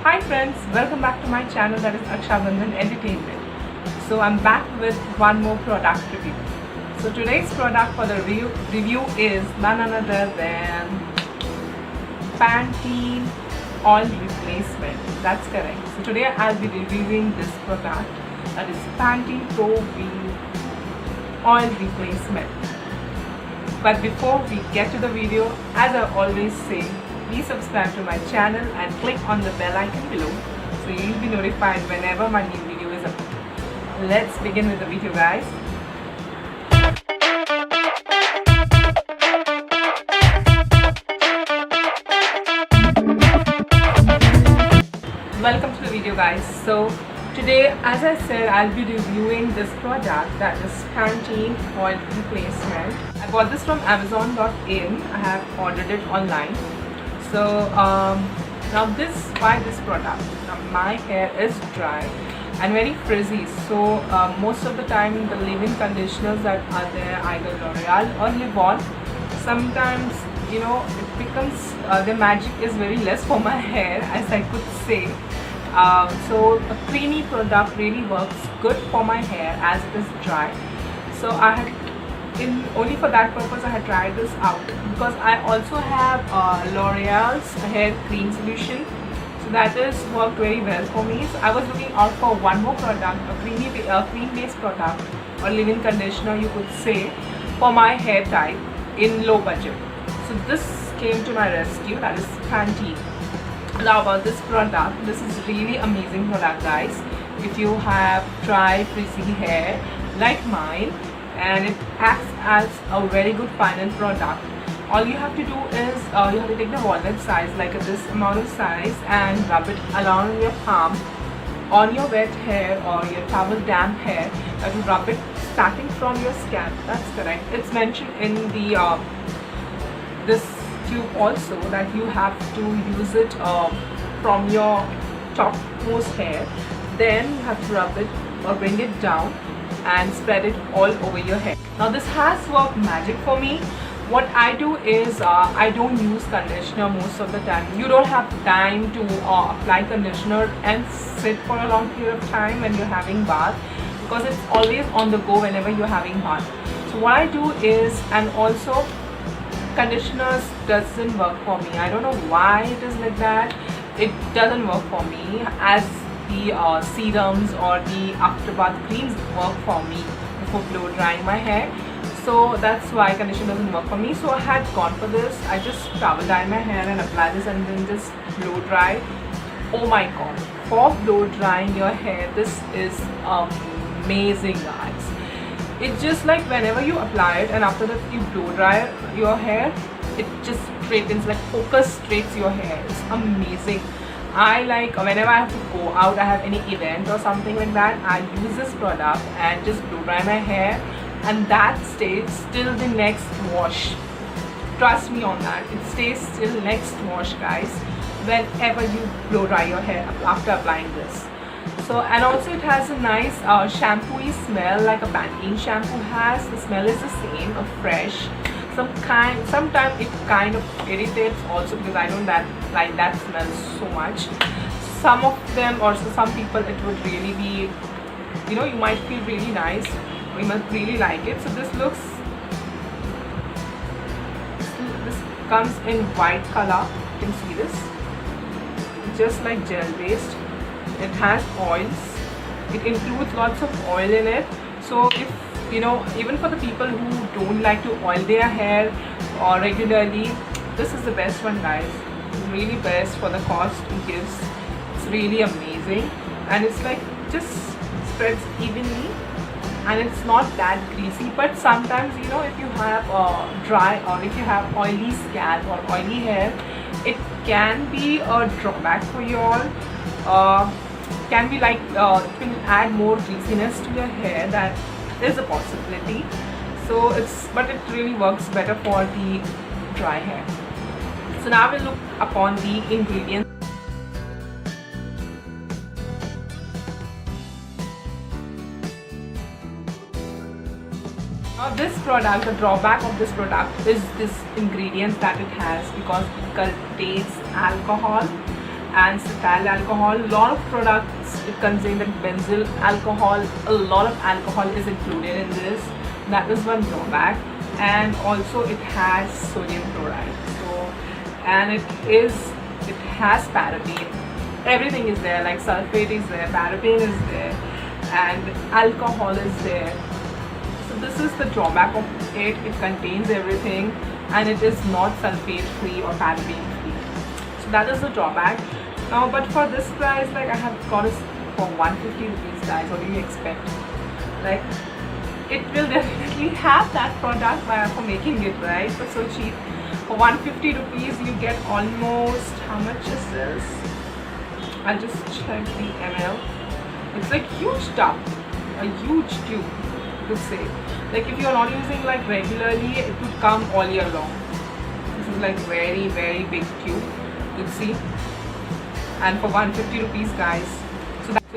Hi friends, welcome back to my channel, that is Akshabandhan Entertainment. So I'm back with one more product review. So today's product for the review is none other than Pantene Oil Replacement. That's correct. So today I'll be reviewing this product, that is Pantene Pro V Oil Replacement. But before we get to the video, as I always say, please subscribe to my channel and click on the bell icon below so you'll be notified whenever my new video is uploaded. Let's begin with the video, guys. Welcome to the video, guys. So today, as I said, I'll be reviewing this product, that is Pantene Oil Replacement. I bought this from Amazon.in. I have ordered it online. So now why this product? Now my hair is dry and very frizzy, so most of the time the leave-in conditioners that are there, either L'Oreal or Livon, sometimes it becomes the magic is very less for my hair, as I could say. So a creamy product really works good for my hair as it is dry. So I had only for that purpose I had tried this out, because I also have L'Oreal's hair cream solution, so that has worked very well for me. So I was looking out for one more product, a cream based product or leave-in conditioner, you could say, for my hair type in low budget. So this came to my rescue, that is Pantene. Now about this product, this is really amazing product, guys. If you have dry frizzy hair like mine, and it acts as a very good final product. All you have to do is you have to take the walnut size, like this amount of size, and rub it along your palm on your wet hair or your towel damp hair. You have to rub it starting from your scalp. That's correct. It's mentioned in the this tube also that you have to use it from your topmost hair. Then you have to rub it or bring it down and spread it all over your hair. Now this has worked magic for me. What I do is I don't use conditioner most of the time. You don't have time to apply conditioner and sit for a long period of time when you're having bath, because it's always on the go whenever you're having bath. So what I do is, and also conditioners doesn't work for me. I don't know why it is like that. It doesn't work for me, as the serums or the after bath creams work for me before blow drying my hair. So that's why conditioner doesn't work for me. So I had gone for this. I just towel dye my hair and apply this and then just blow dry. Oh my god, for blow drying your hair, this is amazing, guys. It's just like whenever you apply it and after that you blow dry your hair, it just straightens, like focus straights your hair. It's amazing. I like whenever I have to go out, I have any event or something like that, I use this product and just blow dry my hair, and that stays till the next wash. Trust me on that, it stays till next wash, guys, whenever you blow dry your hair after applying this. So, and also it has a nice shampoo-y smell, like a Pantene shampoo has. The smell is the same, fresh. Sometimes it kind of irritates also, because I don't like that smell so much. Some of them, or some people, it would really be, you might feel really nice, or you must really like it. So this comes in white color. You can see this, just like gel based. It has oils. It includes lots of oil in it. So if even for the people who don't like to oil their hair or regularly, this is the best one, guys. It's really best for the cost it gives. It's really amazing, and it's like just spreads evenly, and it's not that greasy. But sometimes if you have dry, or if you have oily scalp or oily hair, it can be a drawback for you all. Can be like it will add more greasiness to your hair. That is a possibility. So but it really works better for the dry hair. So now we'll look upon the ingredients. Now this product, the drawback of this product is this ingredients that it has, because it contains alcohol and cetyl alcohol. A lot of products it contain the benzyl alcohol. A lot of alcohol is included in this. That is one drawback. And also it has sodium chloride. So, and it has paraben. Everything is there, like sulfate is there, paraben is there, and alcohol is there. So this is the drawback of it. It contains everything, and it is not sulfate free or paraben free. So that is the drawback. Now, but for this price, like I have got it for 150 rupees, guys. What do you expect? Like, it will definitely have that product for making it, right? But so cheap. For 150 rupees, you get almost, how much is this? I'll just check the ml. It's like huge tub, a huge tube, you could say. Like if you're not using like regularly, it would come all year long. This is like very, very big tube, you could see. And for 150 rupees, guys. So that's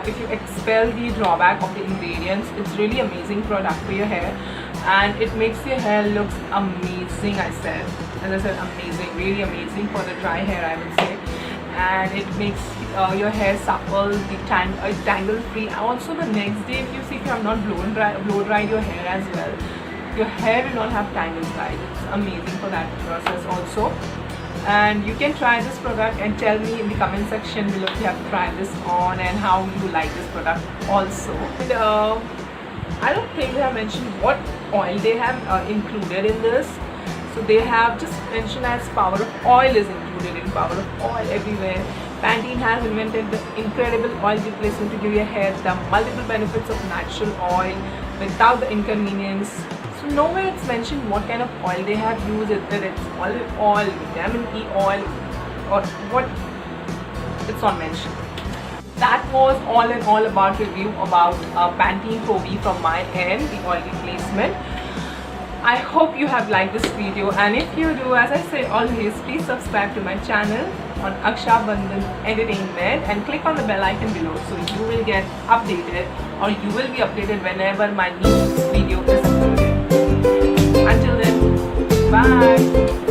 if you expel the drawback of the ingredients, it's really amazing product for your hair, and it makes your hair looks amazing. As I said, amazing, really amazing for the dry hair, I would say. And it makes your hair supple, tangle free. Also the next day, if you have not blow dried your hair as well, your hair will not have tangles, guys. It's amazing for that process also. And you can try this product and tell me in the comment section below if you have tried this on and how you like this product also. And I don't think they have mentioned what oil they have included in this. So they have just mentioned as power of oil is included in power of oil everywhere. Pantene has invented the incredible oil replacement to give your hair the multiple benefits of natural oil without the inconvenience. So nowhere it's mentioned what kind of oil they have used, whether it's olive oil, vitamin E oil, or what. It's not mentioned. That was all in all about review about Pantene Pro V from my end, the oil replacement. I hope you have liked this video, and if you do, as I say always, please subscribe to my channel on Aksha Bandhan Entertainment and click on the bell icon below so you will get updated, or you will be updated whenever my new video is uploaded. Until then, bye.